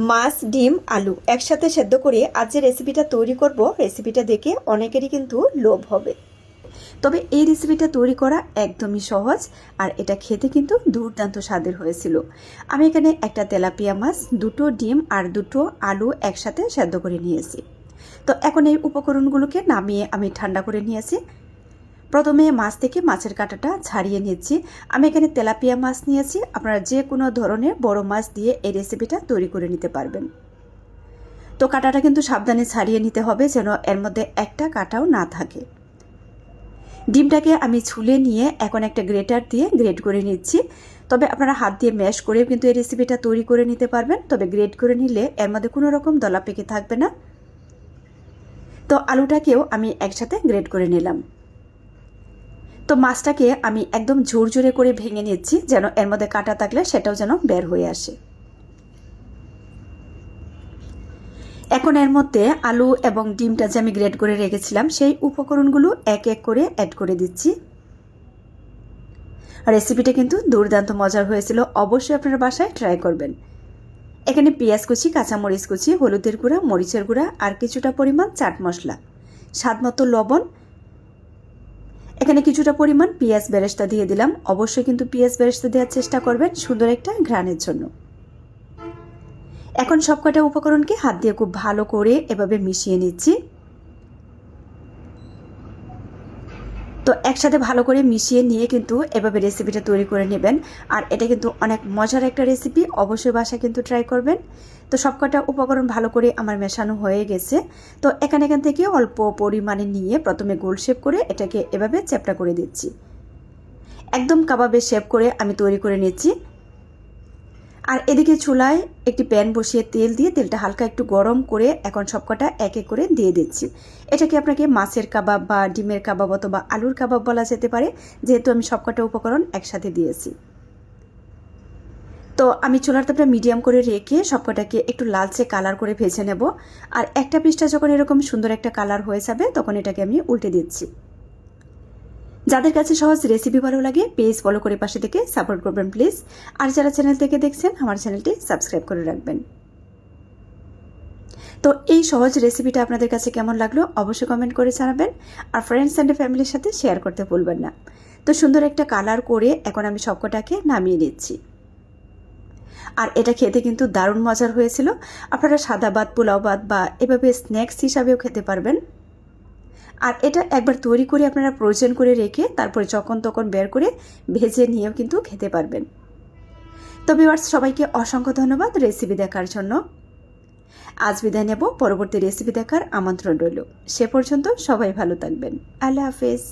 মাছ ডিম আলু একসাথে সেদ্ধ করে আজ যে রেসিপিটা তৈরি করব, রেসিপিটা দেখে অনেকেরই কিন্তু লোভ হবে। তবে এই রেসিপিটা তৈরি করা একদমই সহজ, আর এটা খেতে কিন্তু দুর্দান্ত স্বাদের হয়েছিল। আমি এখানে একটা তেলাপিয়া মাছ, দুটো ডিম আর দুটো আলু একসাথে সেদ্ধ করে নিয়েছি। তো এখন এই উপকরণগুলোকে নামিয়ে আমি ঠান্ডা করে নিয়েছি। প্রথমে মাছ থেকে মাছের কাঁটাটা ছাড়িয়ে নিচ্ছি। আমি এখানে তেলাপিয়া মাছ নিয়েছি, আপনারা যে কোনো ধরনের বড় মাছ দিয়ে এই রেসিপিটা তৈরি করে নিতে পারবেন। তো কাঁটাটা কিন্তু সাবধানে ছাড়িয়ে নিতে হবে, যেন এর মধ্যে একটা কাঁটাও না থাকে। ডিমটাকে আমি ছুলে নিয়ে এখন একটা গ্রেটার দিয়ে গ্রেট করে নিচ্ছি। তবে আপনারা হাত দিয়ে ম্যাশ করেও কিন্তু এই রেসিপিটা তৈরি করে নিতে পারবেন, তবে গ্রেট করে নিলে এর মধ্যে কোনো রকম দলা পেকে থাকবে না। তো আলুটাকেও আমি একসাথে গ্রেট করে নিলাম। তো মাছটাকে আমি একদম ঝুরঝুরে করে ভেঙে নিচ্ছি, যেন এর মধ্যে কাঁটা থাকলে সেটাও যেন বের হয়ে আসে। এখন এর মধ্যে আলু এবং ডিমটা যে আমি গ্রেট করে রেখেছিলাম সেই উপকরণগুলো এক এক করে অ্যাড করে দিচ্ছি। রেসিপিটা কিন্তু দুর্দান্ত মজার হয়েছিল, অবশ্যই আপনারা বাসায় ট্রাই করবেন। এখানে পেঁয়াজ কুচি, কাঁচামরিচ কুচি, হলুদের গুঁড়া, মরিচের গুঁড়া আর কিছুটা পরিমাণ চাট মশলা, স্বাদ মতো লবণ, এখানে কিছুটা পরিমাণ পেঁয়াজ বেরেস্তা দিয়ে দিলাম। অবশ্যই কিন্তু পেঁয়াজ বেরেস্তা দেওয়ার চেষ্টা করবেন সুন্দর একটা ঘ্রাণের জন্য। এখন সবকটা উপকরণকে হাত দিয়ে খুব ভালো করে এভাবে মিশিয়ে নিচ্ছি। তো একসাথে ভালো করে মিশিয়ে নিয়ে কিন্তু এভাবে রেসিপিটা তৈরি করে নেবেন। আর এটা কিন্তু অনেক মজার একটা রেসিপি, অবশ্যই বাসায় কিন্তু ট্রাই করবেন। তো সবকটা উপকরণ ভালো করে আমার মেশানো হয়ে গেছে। তো এখান থেকে অল্প পরিমাণে নিয়ে প্রথমে গোল শেপ করে এটাকে এভাবে চ্যাপটা করে দিচ্ছি। একদম কাবাবের শেপ করে আমি তৈরি করে নিচ্ছি। আর এদিকে চুলায় একটি প্যান বসিয়ে তেল দিয়ে তেলটা হালকা একটু গরম করে এখন সবকটা এক এক করে দিয়ে দিচ্ছি। এটাকে আপনাকে মাছের কাবাব বা ডিমের কাবাব অথবা আলুর কাবাব বলা যেতে পারে, যেহেতু আমি সবকটা উপকরণ একসাথে দিয়েছি। তো আমি চুলার তাপটা মিডিয়াম করে রেখে সবকটাকে একটু লালচে কালার করে ভেজে নেব। আর একটা পিসটা যখন এরকম সুন্দর একটা কালার হয়ে যাবে তখন এটাকে আমি উল্টে দিচ্ছি। যাদের কাছে সহজ রেসিপি ভালো লাগে পেজ ফলো করে পাশে থেকে সাপোর্ট করবেন প্লিজ। আর যারা চ্যানেল থেকে দেখছেন আমার চ্যানেলটি সাবস্ক্রাইব করে রাখবেন। তো এই সহজ রেসিপিটা আপনাদের কাছে কেমন লাগলো অবশ্যই কমেন্ট করে জানাবেন। আর ফ্রেন্ডস অ্যান্ড ফ্যামিলির সাথে শেয়ার করতে ভুলবেন না। তো সুন্দর একটা কালার করে এখন আমি সবকটাকে নামিয়ে নিচ্ছি। আর এটা খেতে কিন্তু দারুণ মজার হয়েছিল। আপনারা সাদা ভাত, পোলাও ভাত বা এভাবে স্ন্যাক্স হিসাবেও খেতে পারবেন। আর এটা একবার তৈরি করে আপনারা ফ্রোজেন করে রেখে তারপরে যখন তখন বের করে ভেজে নিয়েও কিন্তু খেতে পারবেন। তো ভিউয়ার্স, সবাইকে অসংখ্য ধন্যবাদ রেসিপি দেখার জন্য। আজ বিদায় নেব, পরবর্তী রেসিপি দেখার আমন্ত্রণ রইল। সে পর্যন্ত সবাই ভালো থাকবেন। আল্লাহ হাফেজ।